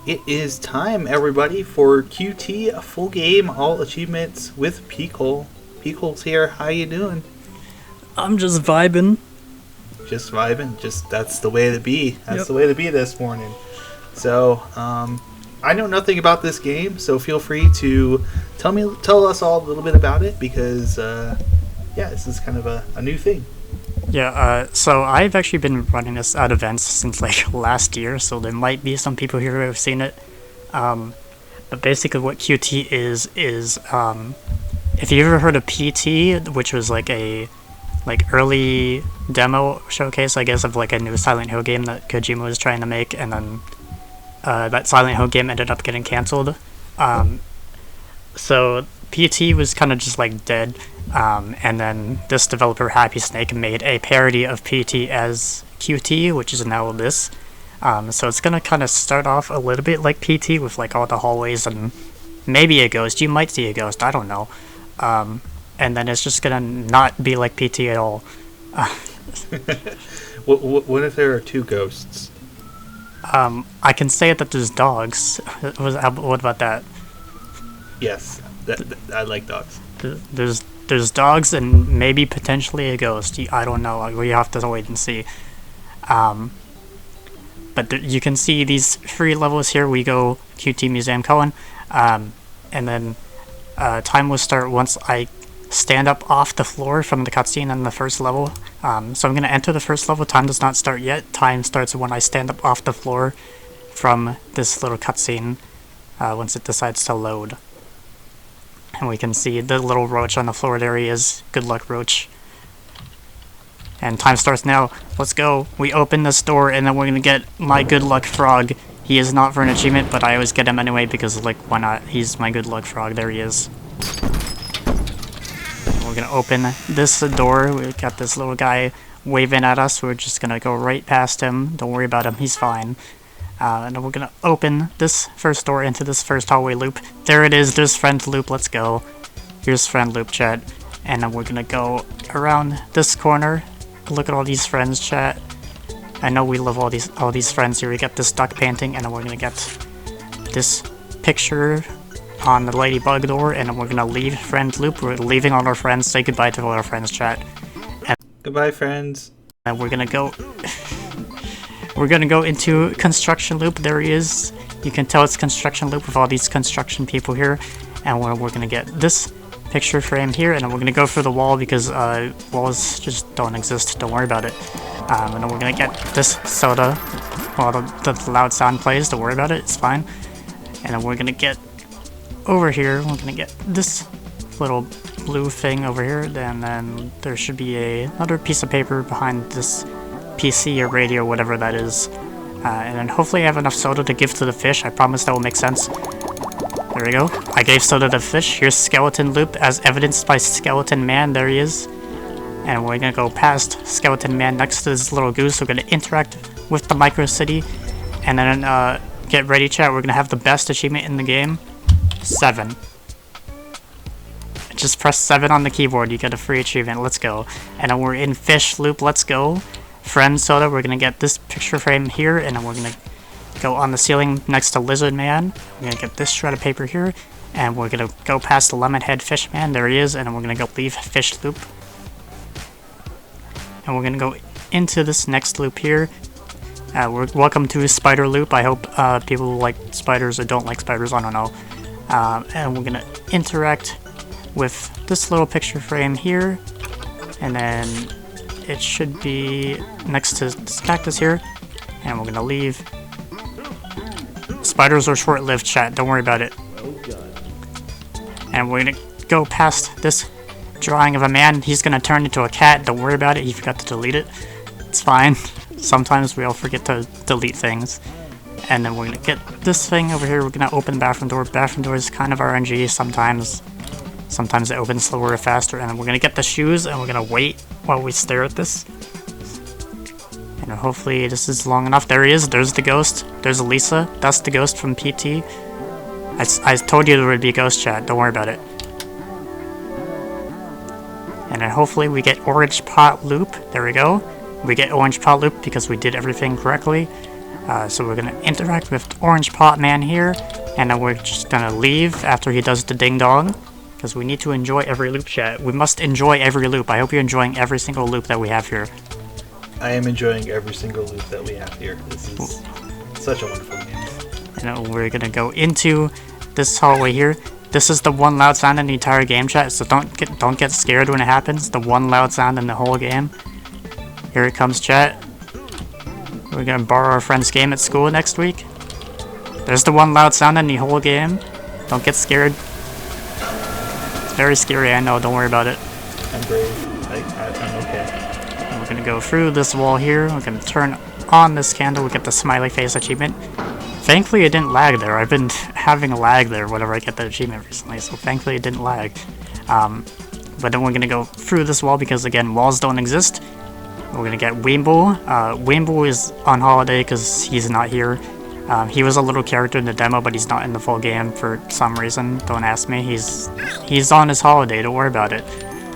It is time, everybody, for QT, a full game, all achievements with Pcol. Pcol's here. How you doing? I'm just vibing. Just vibing. That's the way to be. That's Yep. the way to be this morning. So, I know nothing about this game, so feel free to tell us all a little bit about it because, this is kind of a new thing. Yeah, so I've actually been running this at events since like last year, so there might be some people here who have seen it. But basically what QT is if you ever heard of PT, which was like a early demo showcase, I guess, of like a new Silent Hill game that Kojima was trying to make, and then that Silent Hill game ended up getting cancelled. So PT was kind of just like dead. And then this developer, Happy Snake, made a parody of PT as QT, which is now this. So it's gonna kind of start off a little bit like PT with like all the hallways and maybe a ghost. You might see a ghost, I don't know. And then it's just gonna not be like PT at all. What if there are two ghosts? I can say that there's dogs. What about that? Yes, I like dogs. There's dogs and maybe potentially a ghost. I don't know. We have to wait and see. But you can see these free levels here. We go QT Museum Cohen, and then time will start once I stand up off the floor from the cutscene in the first level. So I'm going to enter the first level. Time does not start yet. Time starts when I stand up off the floor from this little cutscene once it decides to load. And we can see the little roach on the floor. There he is. Good luck, roach. And time starts now. Let's go. We open this door, and then we're gonna get my good luck frog. He is not for an achievement, but I always get him anyway because, like, why not? He's my good luck frog. There he is. We're gonna open this door. We got this little guy waving at us. We're just gonna go right past him. Don't worry about him. He's fine. And then we're gonna open this first door into this first hallway loop. There it is, there's friend loop, let's go. Here's friend loop, chat. And then we're gonna go around this corner. Look at all these friends, chat. I know we love all these friends here. We got this duck painting, and then we're gonna get this picture on the ladybug door, and then we're gonna leave friend loop. We're leaving all our friends. Say goodbye to all our friends, chat. And Goodbye, friends. and we're gonna go into construction loop. There he is. You can tell it's construction loop with all these construction people here. And we're gonna get this picture frame here, and then we're gonna go for the wall because walls just don't exist. Don't worry about it. And then we're gonna get this soda while the loud sound plays. Don't worry about it. It's fine. And then we're gonna get over here. We're gonna get this little blue thing over here. And then there should be another piece of paper behind this PC or radio, whatever that is. And then hopefully I have enough soda to give to the fish. I promise that will make sense. There we go. I gave soda to the fish. Here's Skeleton Loop as evidenced by Skeleton Man. There he is. And we're gonna go past Skeleton Man next to this little goose. We're gonna interact with the Micro City. And then get ready, chat. We're gonna have the best achievement in the game. 7. Just press 7 on the keyboard. You get a free achievement. Let's go. And then we're in Fish Loop. Let's go. Friend soda, we're gonna get this picture frame here, and then we're gonna go on the ceiling next to Lizard Man. We're gonna get this shred of paper here, and we're gonna go past the Lemonhead Fish Man. There he is, and then we're gonna go leave Fish Loop. And we're gonna go into this next loop here. We're welcome to Spider Loop. I hope people like spiders or don't like spiders, I don't know. And we're gonna interact with this little picture frame here, and then it should be next to this cactus here, and we're gonna leave. Spiders are short-lived, chat, don't worry about it. And we're gonna go past this drawing of a man. He's gonna turn into a cat, don't worry about it. He forgot to delete it. It's fine. Sometimes we all forget to delete things. And then we're gonna get this thing over here. We're gonna open the bathroom door. Bathroom door is kind of RNG sometimes. Sometimes it opens slower or faster. And then we're gonna get the shoes, and we're gonna wait while we stare at this. And hopefully this is long enough. There he is. There's the ghost. There's Lisa. That's the ghost from PT. I told you there would be a ghost, chat. Don't worry about it. And then hopefully we get Orange Pot Loop. There we go. We get Orange Pot Loop because we did everything correctly. So we're gonna interact with Orange Pot Man here, and then we're just gonna leave after he does the ding dong, because we need to enjoy every loop, chat. We must enjoy every loop. I hope you're enjoying every single loop that we have here. I am enjoying every single loop that we have here. This is such a wonderful game. And we're gonna go into this hallway here. This is the one loud sound in the entire game, chat, so don't get scared when it happens. The one loud sound in the whole game. Here it comes, chat. We're gonna borrow our friend's game at school next week. There's the one loud sound in the whole game. Don't get scared. It's very scary, I know, don't worry about it. I'm brave. I'm okay. And we're gonna go through this wall here. We're gonna turn on this candle. We get the smiley face achievement. Thankfully it didn't lag there. I've been having a lag there whenever I get that achievement recently, so thankfully it didn't lag. But then we're gonna go through this wall because, again, walls don't exist. We're gonna get Wimble. Wimble is on holiday because he's not here. He was a little character in the demo, but he's not in the full game for some reason. Don't ask me. He's on his holiday. Don't worry about it.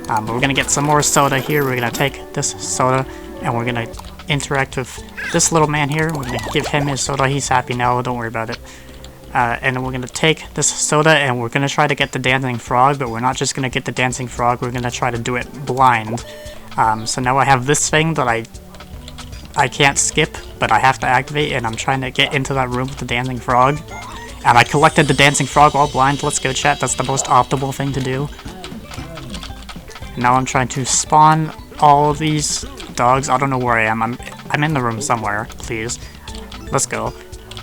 But we're gonna get some more soda here. We're gonna take this soda and we're gonna interact with this little man here. We're gonna give him his soda. He's happy now. Don't worry about it. And then we're gonna take this soda and we're gonna try to get the dancing frog. But we're not just gonna get the dancing frog. We're gonna try to do it blind. So now I have this thing that I can't skip, but I have to activate, and I'm trying to get into that room with the dancing frog. And I collected the dancing frog while blind. Let's go, chat. That's the most optimal thing to do. And now I'm trying to spawn all of these dogs. I don't know where I am. I'm in the room somewhere. Please. Let's go.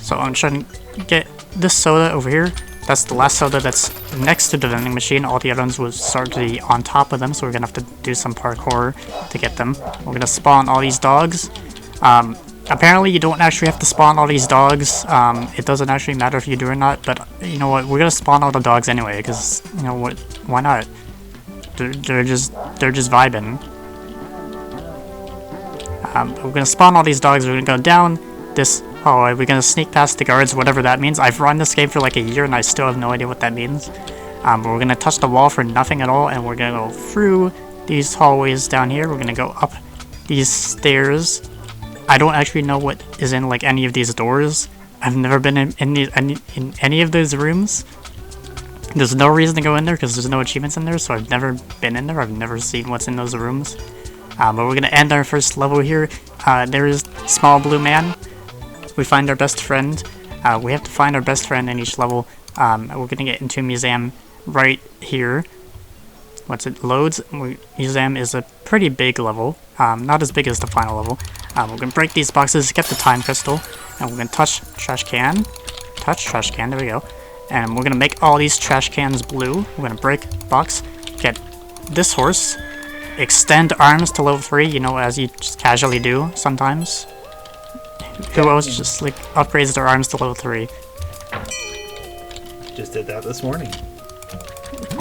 So I'm trying to get this soda over here. That's the last soda that's next to the vending machine. All the other ones will start to be on top of them, so we're gonna have to do some parkour to get them. We're gonna spawn all these dogs. Apparently you don't actually have to spawn all these dogs. It doesn't actually matter if you do or not, but you know what? We're gonna spawn all the dogs anyway, because, you know what? Why not? They're just vibing. We're gonna spawn all these dogs. We're gonna go down this hallway. We're gonna sneak past the guards, whatever that means. I've run this game for like a year and I still have no idea what that means. But we're gonna touch the wall for nothing at all, and we're gonna go through these hallways down here. We're gonna go up these stairs. I don't actually know what is in like any of these doors. I've never been in any of those rooms. There's no reason to go in there because there's no achievements in there, so I've never been in there. I've never seen what's in those rooms. But we're gonna end our first level here. There is Small Blue Man. We find our best friend. We have to find our best friend in each level. We're gonna get into a museum right here. Once it loads, museum is a pretty big level. Not as big as the final level. We're gonna break these boxes, get the time crystal, and we're gonna touch trash can. Touch trash can, there we go. And we're gonna make all these trash cans blue. We're gonna break box, get this horse, extend arms to level 3, you know, as you just casually do sometimes. Who else just like upgrades their arms to level 3? Just did that this morning.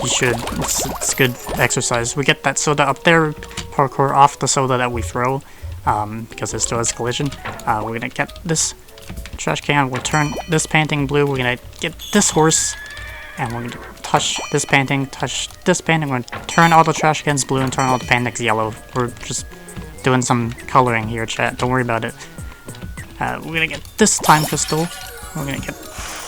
You should. It's good exercise. We get that soda up there, parkour off the soda that we throw, because it still has collision. We're gonna get this trash can. We'll turn this painting blue. We're gonna get this horse, and we're gonna touch this painting. Touch this painting. We're gonna turn all the trash cans blue and turn all the paintings yellow. We're just doing some coloring here, chat. Don't worry about it. We're gonna get this time crystal. We're gonna get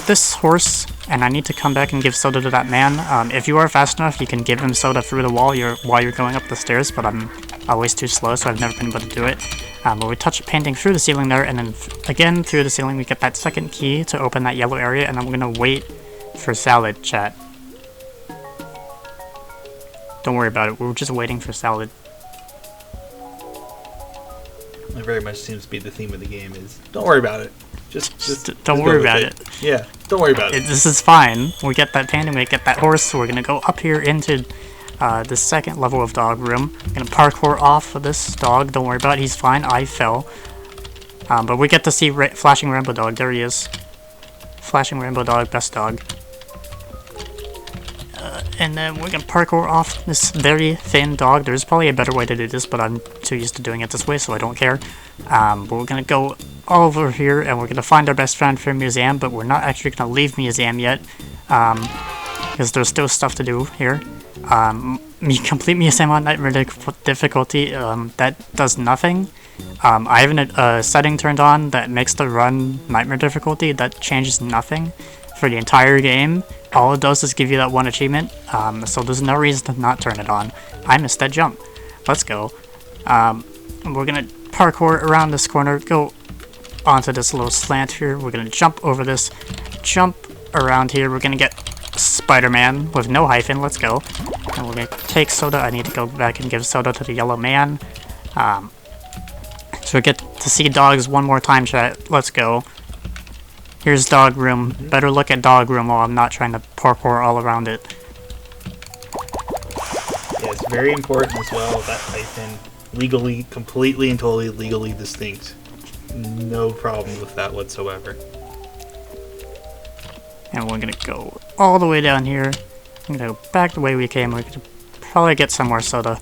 this horse, and I need to come back and give soda to that man. If you are fast enough, you can give him soda through the wall while you're going up the stairs, but I'm always too slow, so I've never been able to do it. But we touch a painting through the ceiling there, and then again through the ceiling we get that second key to open that yellow area, and then we're gonna wait for salad, chat. Don't worry about it, we're just waiting for salad. It very much seems to be the theme of the game is, don't worry about it. Just don't worry about it. Yeah, don't worry about it. This is fine. We get that painting, we get that horse, so we're gonna go up here into the second level of dog room. I'm gonna parkour off of this dog. Don't worry about it, he's fine. I fell. But we get to see Flashing Rainbow Dog. There he is. Flashing Rainbow Dog, best dog. And then we're gonna parkour off this very thin dog. There's probably a better way to do this, but I'm too used to doing it this way, so I don't care. But we're gonna go over here, and we're gonna find our best friend for museum, but we're not actually gonna leave museum yet, because there's still stuff to do here. complete me same on nightmare difficulty. That does nothing. I have a setting turned on that makes the run nightmare difficulty. That changes nothing for the entire game. All it does is give you that one achievement. So there's no reason to not turn it on. I missed that jump. Let's go. We're gonna parkour around this corner, go onto this little slant here. We're gonna jump over this, jump around here. We're gonna get Spider-Man with no hyphen. Let's go. And we're gonna take soda. I need to go back and give soda to the yellow man. So we get to see dogs one more time, chat. Let's go. Here's dog room. Better look at dog room while I'm not trying to parkour all around it. Yeah, it's very important as well that hyphen legally, completely and totally legally distinct. No problem with that whatsoever. And we're gonna go all the way down here. I'm gonna go back the way we came. We're gonna probably get some more soda.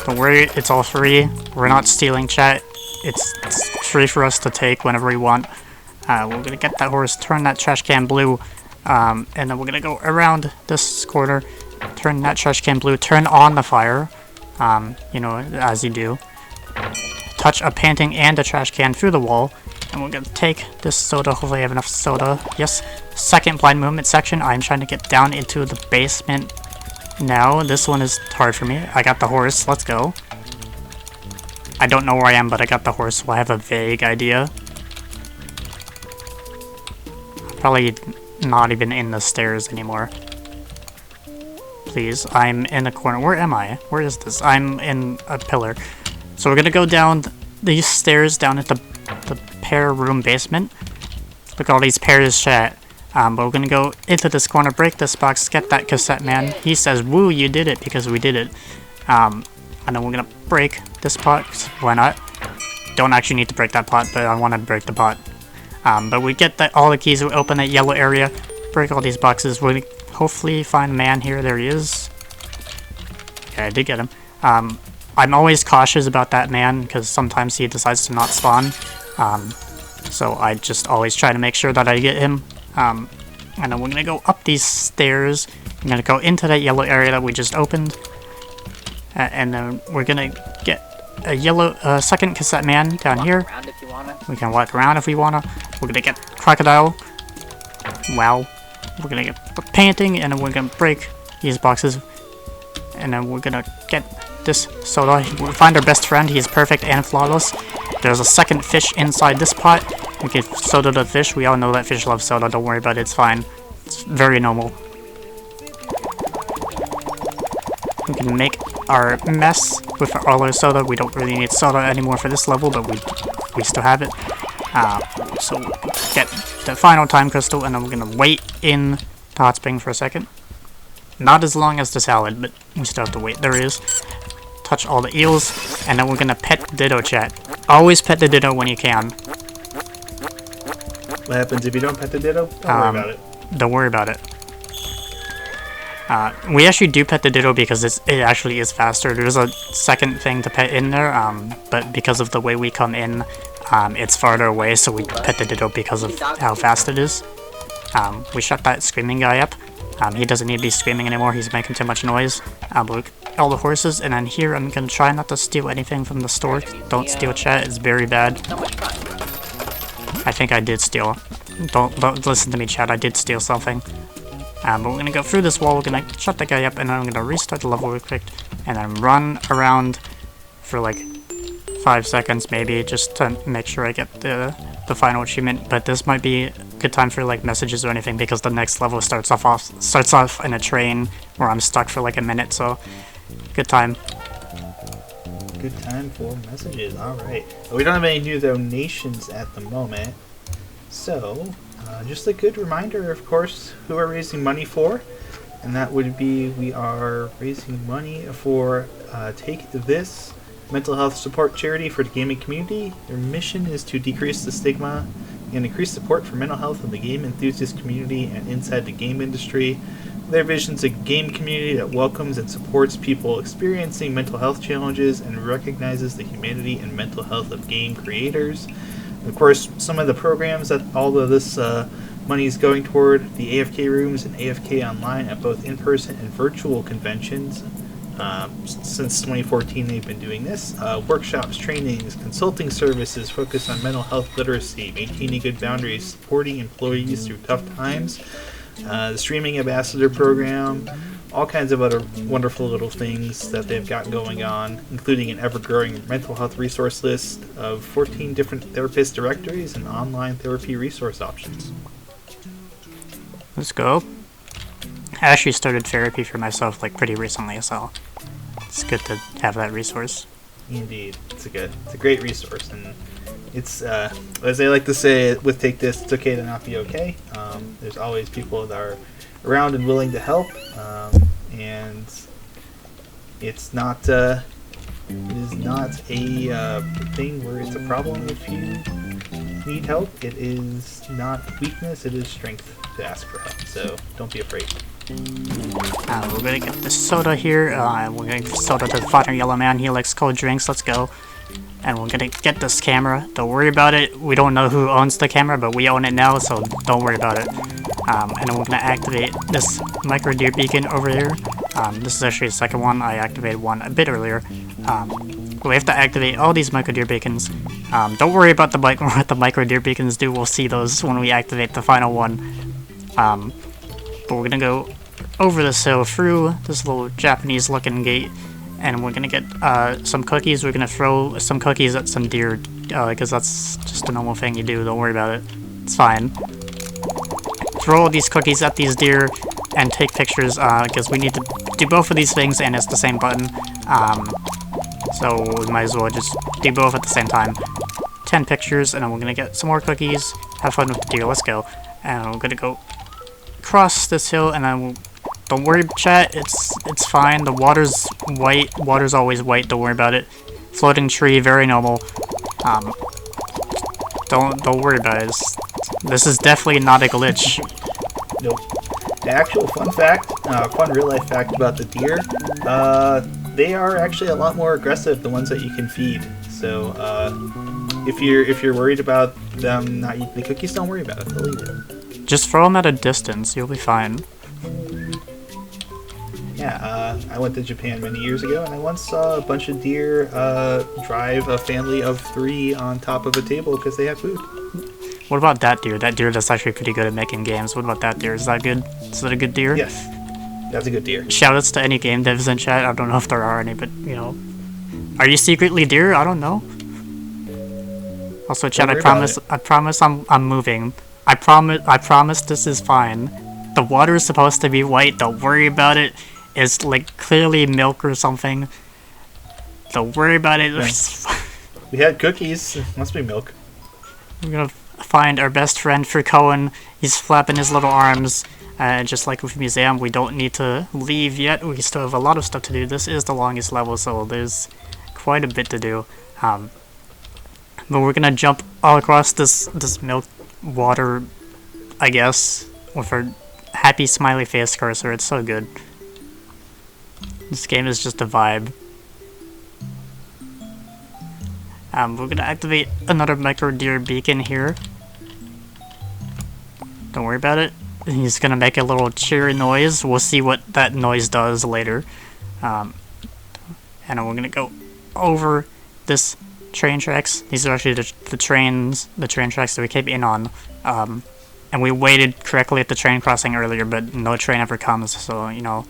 Don't worry, it's all free. We're not stealing, chat. It's free for us to take whenever we want. We're gonna get that horse, turn that trash can blue, and then we're gonna go around this corner, turn that trash can blue, turn on the fire, you know, as you do. Touch a painting and a trash can through the wall, and we're gonna take this soda. Hopefully I have enough soda. Yes, second blind movement section. I'm trying to get down into the basement now. This one is hard for me. I got the horse. Let's go. I don't know where I am, but I got the horse, so I have a vague idea. Probably not even in the stairs anymore. Please, I'm in a corner. Where am I? Where is this? I'm in a pillar. So we're gonna go down these stairs down into the pair room basement. Look at all these pairs, chat. But we're gonna go into this corner, break this box, get that cassette man. He says, "Woo, you did it," because we did it. And then we're gonna break this pot. Why not? Don't actually need to break that pot, but I want to break the pot. But we get all the keys. We open that yellow area, break all these boxes. We hopefully find a man here. There he is. Okay, I did get him. I'm always cautious about that man because sometimes he decides to not spawn. So I just always try to make sure that I get him. And then we're gonna go up these stairs. I'm gonna go into that yellow area that we just opened. And then we're gonna get a yellow second cassette man down here. We can walk around if we wanna. We're gonna get crocodile. Wow. We're gonna get a painting, and then we're gonna break these boxes. And then we're gonna get this soda. We'll find our best friend. He's perfect and flawless. There's a second fish inside this pot. We give soda to the fish. We all know that fish loves soda. Don't worry about it. It's fine. It's very normal. We can make our mess with all our soda. We don't really need soda anymore for this level, but we still have it. So we'll get the final time crystal, and then we're gonna wait in the hot spring for a second. Not as long as the salad, but we still have to wait. There it is. Touch all the eels, and then we're gonna pet the Ditto, chat. Always pet the Ditto when you can. What happens if you don't pet the Ditto? Don't worry about it. Don't worry about it. We actually do pet the Ditto because it actually is faster. There's a second thing to pet in there, but because of the way we come in, it's farther away, so we pet the Ditto because of how fast it is. We shut that screaming guy up. He doesn't need to be screaming anymore. He's making too much noise. Look, all the horses, and then here I'm gonna try not to steal anything from the store. Don't steal, chat. It's very bad. I think I did steal. Don't listen to me, chat. I did steal something. But we're gonna go through this wall. We're gonna shut that guy up, and then I'm gonna restart the level real quick, and then run around for like 5 seconds maybe, just to make sure I get the final achievement. But this might be a good time for like messages or anything, because the next level starts off in a train where I'm stuck for like a minute. So good time. Good time for messages. All right. We don't have any new donations at the moment, so just a good reminder, of course, who we're raising money for, and that would be we are raising money for Take This mental health support charity for the gaming community. Their mission is to decrease the stigma and increase support for mental health in the game enthusiast community and inside the game industry. Their vision is a game community that welcomes and supports people experiencing mental health challenges and recognizes the humanity and mental health of game creators. And of course, some of the programs that all of this Money is going toward the AFK rooms and AFK online at both in-person and virtual conventions. Since 2014, they've been doing this. Workshops, trainings, consulting services focused on mental health literacy, maintaining good boundaries, supporting employees through tough times. The streaming ambassador program, all kinds of other wonderful little things that they've got going on, including an ever-growing mental health resource list of 14 different therapist directories and online therapy resource options. Let's go. I actually started therapy for myself like pretty recently, so it's good to have that resource. Indeed, it's a great resource, and it's as they like to say with Take This, it's okay to not be okay. There's always people that are around and willing to help, and it's not it is not a thing where it's a problem if you need help. It is not weakness, it is strength to ask for help, so don't be afraid. We're gonna get the soda here. We're gonna give soda to the Father Yellow Man. He likes cold drinks. Let's go. And we're gonna get this camera. Don't worry about it. We don't know who owns the camera, but we own it now, so don't worry about it. And then we're gonna activate this micro deer beacon over here. This is actually the second one. I activated one a bit earlier. We have to activate all these micro deer beacons. Don't worry about what the micro deer beacons do. We'll see those when we activate the final one. But we're gonna go over this hill through this little Japanese looking gate, and we're gonna get some cookies. We're gonna throw some cookies at some deer because that's just a normal thing you do. Don't worry about it, it's fine. Throw all these cookies at these deer and take pictures because we need to do both of these things, and it's the same button, so we might as well just do both at the same time. 10 pictures, and then we're gonna get some more cookies, have fun with the deer. Let's go. And we're gonna go across this hill, and then don't worry, chat, it's fine. The water's white. Water's always white, don't worry about it. Floating tree, very normal. Don't worry about it. This is definitely not a glitch. Nope. The actual fun real life fact about the deer, they are actually a lot more aggressive, the ones that you can feed. So if you're worried about them not eating the cookies, don't worry about it, they'll eat it. Just throw them at a distance, you'll be fine. Yeah, I went to Japan many years ago, and I once saw a bunch of deer drive a family of 3 on top of a table because they had food. What about that deer? That deer that's actually pretty good at making games. What about that deer? Is that good? Is that a good deer? Yes, that's a good deer. Shoutouts to any game devs in chat. I don't know if there are any, but, you know. Are you secretly deer? I don't know. Also, chat, I promise I'm moving. I promise this is fine. The water is supposed to be white, don't worry about it. It's like clearly milk or something. Don't worry about it. Yeah. We had cookies, it must be milk. We're gonna find our best friend for Cohen. He's flapping his little arms. Just like with Museum, we don't need to leave yet. We still have a lot of stuff to do. This is the longest level, so there's quite a bit to do. But we're gonna jump all across this milk water, I guess, with our happy smiley face cursor. It's so good. This game is just a vibe. We're gonna activate another micro deer beacon here. Don't worry about it. He's gonna make a little cheery noise. We'll see what that noise does later. And then we're gonna go over this train tracks. These are actually the train tracks that we came in on. And we waited correctly at the train crossing earlier, but no train ever comes, so, you know,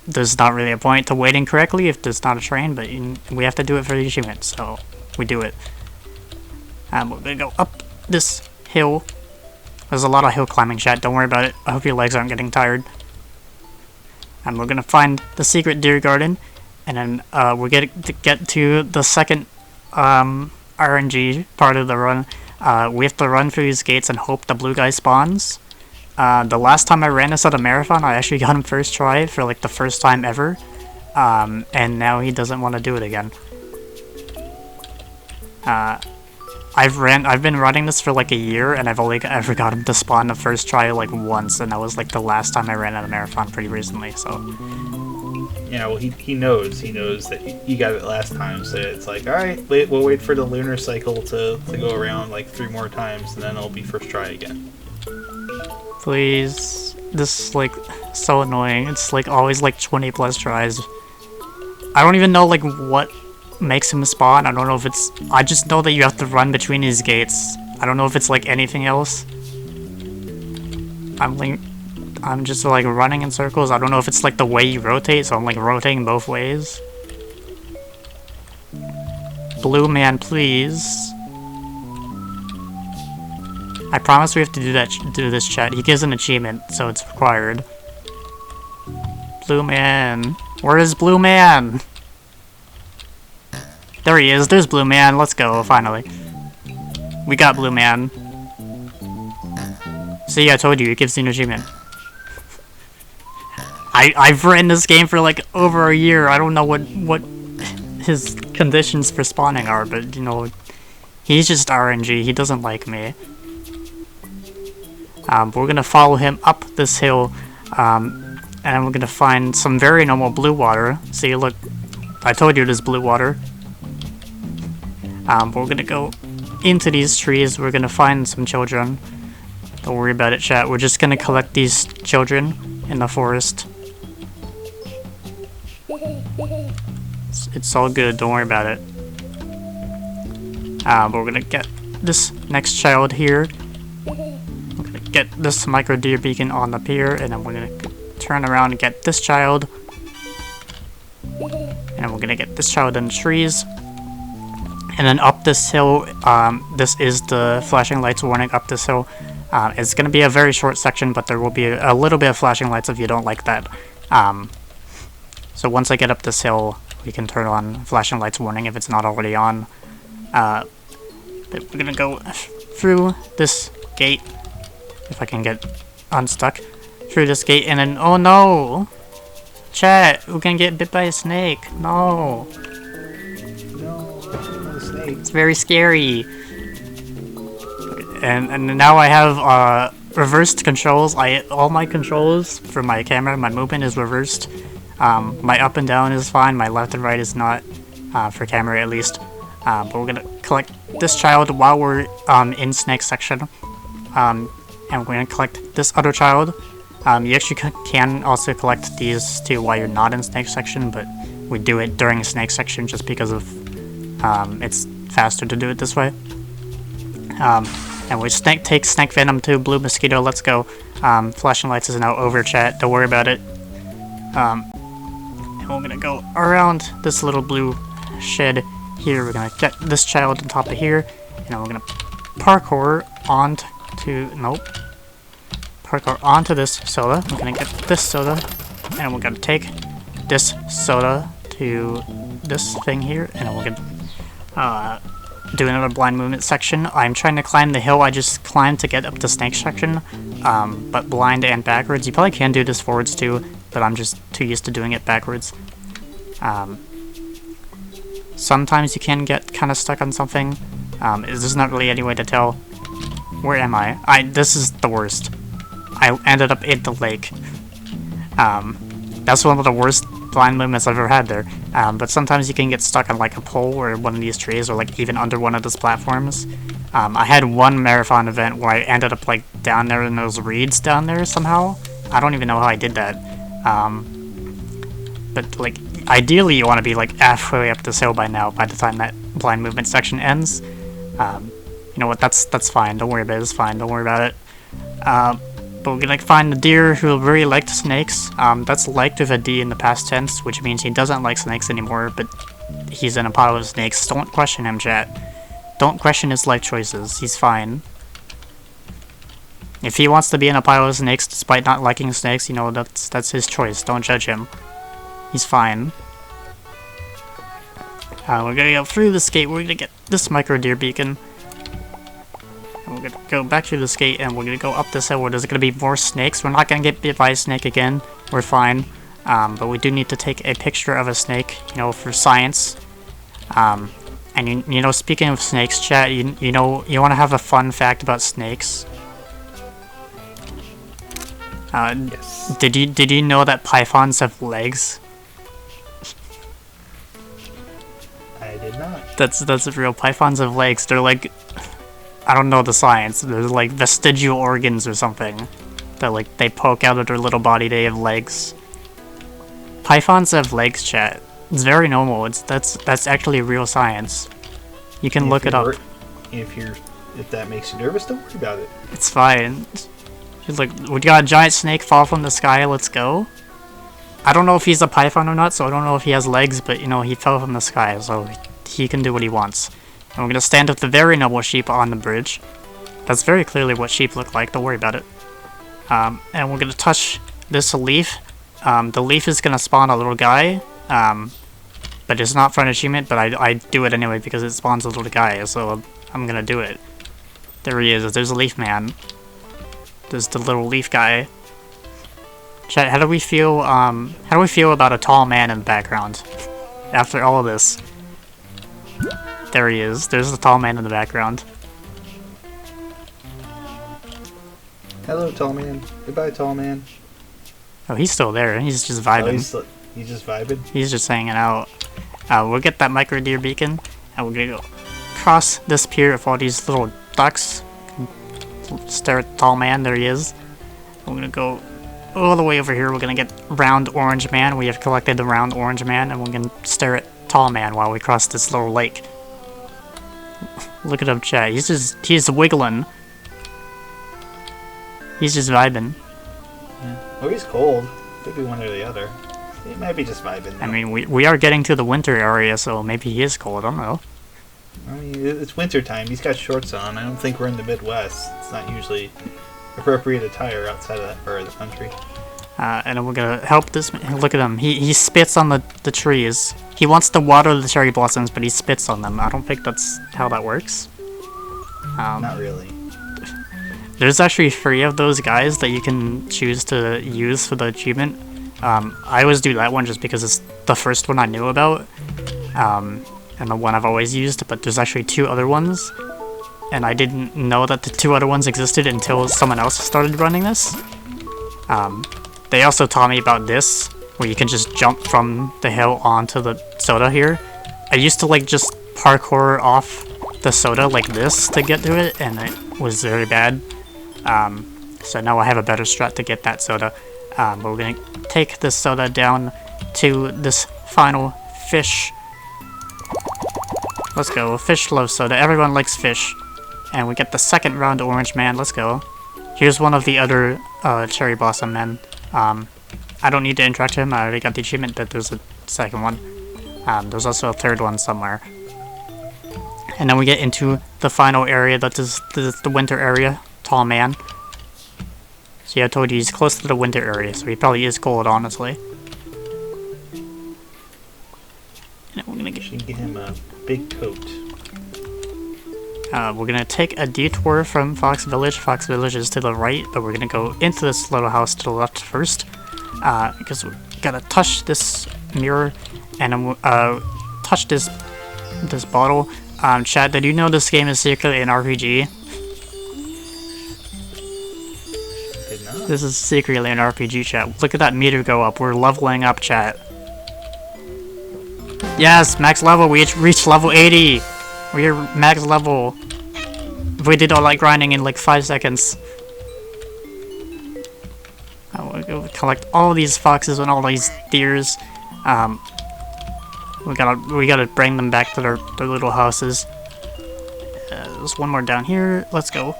there's not really a point to waiting correctly if there's not a train, but we have to do it for the achievement, so we do it. We're gonna go up this hill. There's a lot of hill climbing, chat, don't worry about it. I hope your legs aren't getting tired. And we're gonna find the secret deer garden, and then we're gonna get to the second RNG part of the run. We have to run through these gates and hope the blue guy spawns. The last time I ran this at a marathon, I actually got him first try for like the first time ever. And now he doesn't want to do it again. I've been running this for like a year, and I've only ever got him to spawn the first try like once, and that was like the last time I ran at a marathon pretty recently, so. Yeah, well, he knows that you got it last time, so it's like, alright, we'll wait for the lunar cycle to go around like 3 more times, and then it'll be first try again. Please. This is like so annoying. It's like always like 20 plus tries. I don't even know like what makes him spawn. I don't know if it's... I just know that you have to run between these gates. I don't know if it's like anything else. I'm just like running in circles. I don't know if it's like the way you rotate, so I'm like rotating both ways. Blue man, please. I promise we have to do this, chat. He gives an achievement, so it's required. Blue man. Where is Blue man? There he is. There's Blue man. Let's go, finally. We got Blue man. See, I told you, it gives you an achievement. I've written this game for like over a year. I don't know what his conditions for spawning are, but you know, he's just RNG. He doesn't like me. We're gonna follow him up this hill, and we're gonna find some very normal blue water. See, look, I told you there's blue water. We're gonna go into these trees. We're gonna find some children. Don't worry about it, chat. We're just gonna collect these children in the forest. It's all good. Don't worry about it. We're gonna get this next child here. We're gonna get this micro deer beacon on the pier, and then we're gonna turn around and get this child. And we're gonna get this child in the trees. And then up this hill, this is the flashing lights warning up this hill. It's going to be a very short section, but there will be a little bit of flashing lights if you don't like that. So once I get up this hill, we can turn on flashing lights warning if it's not already on. But we're going to go through this gate, if I can get unstuck, through this gate, and then, oh no! Chat, we're going to get bit by a snake. No! It's very scary. And now I have reversed controls. All my controls for my camera, my movement is reversed. My up and down is fine. My left and right is not, for camera at least. But we're gonna collect this child while we're in snake section. And we're gonna collect this other child. You actually can also collect these two while you're not in snake section, but we do it during snake section just because of it's faster to do it this way. And we take snake venom to blue mosquito. Let's go. Flashing lights is now over, chat. Don't worry about it. And we're gonna go around this little blue shed here. We're gonna get this child on top of here, and we're gonna parkour onto this soda. We're gonna get this soda, and we're gonna take this soda to this thing here, and we're gonna do another blind movement section. I'm trying to climb the hill. I just climbed to get up the snake section, but blind and backwards. You probably can do this forwards too, but I'm just too used to doing it backwards. Sometimes you can get kind of stuck on something. There's not really any way to tell. Where am I? This is the worst. I ended up in the lake. That's one of the worst blind movements I've ever had there. But sometimes you can get stuck on like a pole or one of these trees, or like even under one of those platforms. I had one marathon event where I ended up like down there in those reeds down there somehow. I don't even know how I did that. But like ideally you want to be like halfway up this hill by now, by the time that blind movement section ends. You know what, that's fine. Don't worry about it. It's fine. Don't worry about it. But we're gonna find the deer who really liked snakes. That's liked with a D in the past tense, which means he doesn't like snakes anymore, but he's in a pile of snakes. Don't question him, chat. Don't question his life choices. He's fine. If he wants to be in a pile of snakes despite not liking snakes, you know, that's his choice. Don't judge him. He's fine. We're gonna go through this gate. We're gonna get this micro deer beacon. We're gonna go back to this gate, and we're gonna go up this hill where there's gonna be more snakes. We're not gonna get bit by a snake again. We're fine. But we do need to take a picture of a snake, you know, for science. And you know, speaking of snakes, chat, you know, you want to have a fun fact about snakes. Yes. Did you know that pythons have legs? I did not. That's real. Pythons have legs. They're like, I don't know the science. There's like vestigial organs or something that like they poke out of their little body. They have legs. Pythons have legs, chat. It's very normal. That's actually real science. You can look it up. If that makes you nervous, don't worry about it. It's fine. She's like, we got a giant snake fall from the sky. Let's go. I don't know if he's a python or not, so I don't know if he has legs, but you know he fell from the sky, so he can do what he wants. And we're gonna stand up the very noble sheep on the bridge. That's very clearly what sheep look like. Don't worry about it. And we're gonna touch this leaf. The leaf is gonna spawn a little guy. But it's not for an achievement, but I do it anyway because it spawns a little guy, so I'm gonna do it. There he is. There's a leaf man. There's the little leaf guy. Chat, how do we feel about a tall man in the background? After all of this. There he is. There's the tall man in the background. Hello, tall man. Goodbye, tall man. Oh, he's still there. He's just vibing. Oh, he's just vibing? He's just hanging out. We'll get that micro deer beacon, and we're gonna go across this pier with all these little ducks. Stare at the tall man. There he is. We're gonna go all the way over here. We're gonna get round orange man. We have collected the round orange man, and we're gonna stare at tall man while we cross this little lake. Look at him, chat. He's wiggling. He's just vibing. Yeah. Oh, he's cold. Could be one or the other. He might be just vibing, though. I mean, we are getting to the winter area, so maybe he is cold. I don't know. I mean, it's winter time. He's got shorts on. I don't think we're in the Midwest. It's not usually appropriate attire outside of that part of the country. And then we're gonna help this man. Look at him. He spits on the trees. He wants to water the cherry blossoms, but he spits on them. I don't think that's how that works. Not really. There's actually 3 of those guys that you can choose to use for the achievement. I always do that one just because it's the first one I knew about, and the one I've always used, but there's actually 2 other ones, and I didn't know that the 2 other ones existed until someone else started running this. They also taught me about this, where you can just jump from the hill onto the soda here. I used to like just parkour off the soda like this to get to it, and it was very bad. So now I have a better strat to get that soda. But we're gonna take this soda down to this final fish. Let's go. Fish love soda. Everyone likes fish. And we get the second round orange man. Let's go. Here's one of the other cherry blossom men. I don't need to interact with him. I already got the achievement that there's a second one. There's also a third one somewhere. And then we get into the final area that is the winter area. Tall man. See, I told you he's close to the winter area, so he probably is cold, honestly. And we're gonna get him a big coat. We're gonna take a detour from Fox Village. Fox Village is to the right, but we're gonna go into this little house to the left first, because we gotta touch this mirror and touch this bottle. Chad, did you know this game is secretly an RPG? This is secretly an RPG, chat. Look at that meter go up. We're leveling up, chat. Yes, max level. We reached level 80. We're max level. We did all that grinding in like 5 seconds. I want to go collect all these foxes and all these deers. We gotta bring them back to their little houses. There's one more down here. Let's go.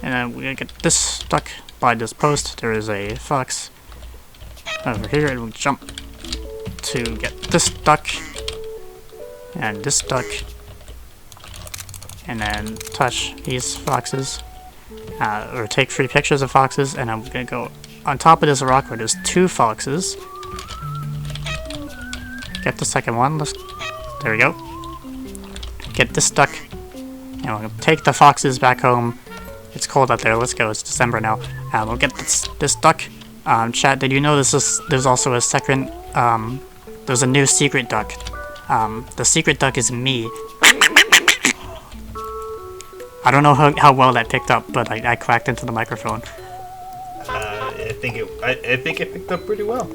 And then we're gonna get this stuck by this post. There is a fox over here, and we'll jump to get this duck and this duck, and then touch these foxes, or take 3 pictures of foxes, and I'm gonna go on top of this rock where there's 2 foxes. Get the second one. There we go. Get this duck, and we're gonna take the foxes back home. It's cold out there. Let's go. It's December now. We'll get this duck. Chat, did you know there's also a second, there's a new secret duck. The secret duck is me. I don't know how well that picked up, but I quacked into the microphone. It think it picked up pretty well.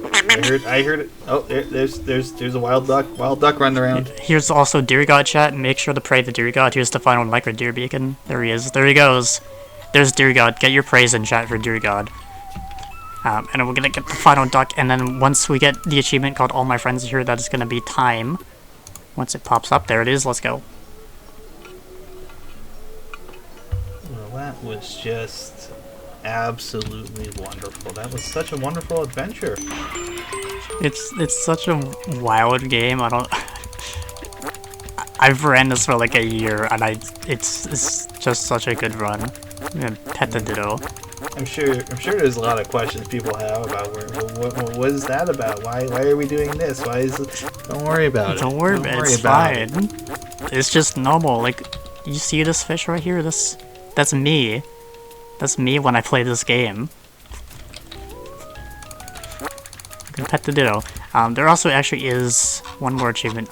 I heard it. Oh, there's a wild duck running around. Here's also Deer God chat. Make sure to pray the Deer God. Here's the final micro deer beacon. There he is. There he goes. There's Deer God. Get your praise in chat for Deer God. And then we're gonna get the final duck, and then once we get the achievement called All My Friends Are Here, that is gonna be time. Once it pops up, there it is. Let's go. Well, that was just absolutely wonderful. That was such a wonderful adventure. It's such a wild game. I've ran this for like a year, and it's just such a good run. I'm gonna pet the ditto. I'm sure there's a lot of questions people have about what is that about? Why are we doing this? Why is it? Don't worry about it. Don't worry about it. It's fine. It's just normal. Like, you see this fish right here? That's me. That's me when I play this game. I'm gonna pet the ditto. There also actually is one more achievement.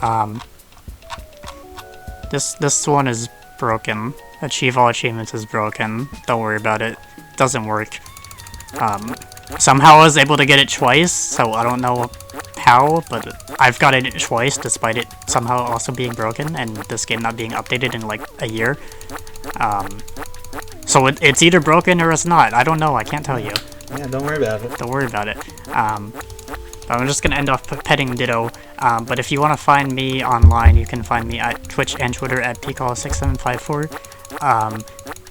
This one is broken. Achieve all achievements is broken. Don't worry about it. Doesn't work. Somehow I was able to get it twice, so I don't know how, but I've got it twice despite it somehow also being broken and this game not being updated in like a year. So it's either broken or it's not. I don't know. I can't tell you. Yeah, don't worry about it. Don't worry about it. I'm just gonna end off petting Ditto. But if you want to find me online, you can find me at Twitch and Twitter at Pcol6754.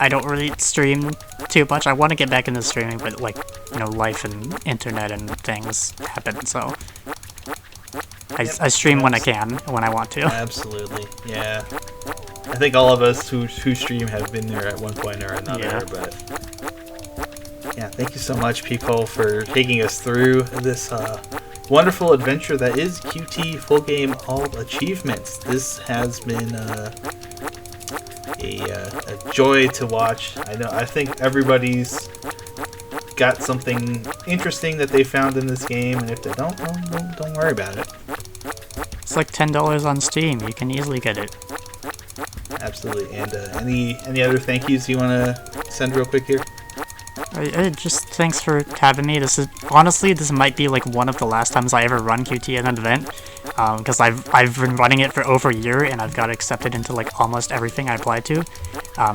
I don't really stream too much. I want to get back into streaming, but like, you know, life and internet and things happen, so I stream when I can, when I want to. Absolutely, yeah. I think all of us who stream have been there at one point or another, yeah. But yeah, thank you so much, Pcol, for taking us through this wonderful adventure that is QT Full Game All Achievements. This has been a joy to watch. I think everybody's got something interesting that they found in this game, and if they don't worry about it. It's like $10 on Steam. You can easily get it. Absolutely. And any other thank yous you want to send real quick here? Just thanks for having me. Honestly, this might be like one of the last times I ever run QT at an event, because I've been running it for over a year and I've got accepted into like almost everything I applied to.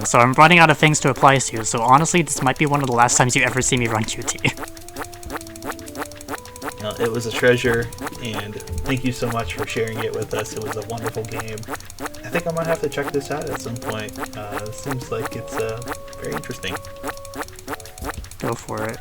So I'm running out of things to apply to. So honestly, this might be one of the last times you ever see me run QT. Well, it was a treasure, and thank you so much for sharing it with us. It was a wonderful game. I think I might have to check this out at some point. It seems like it's very interesting. Go for it.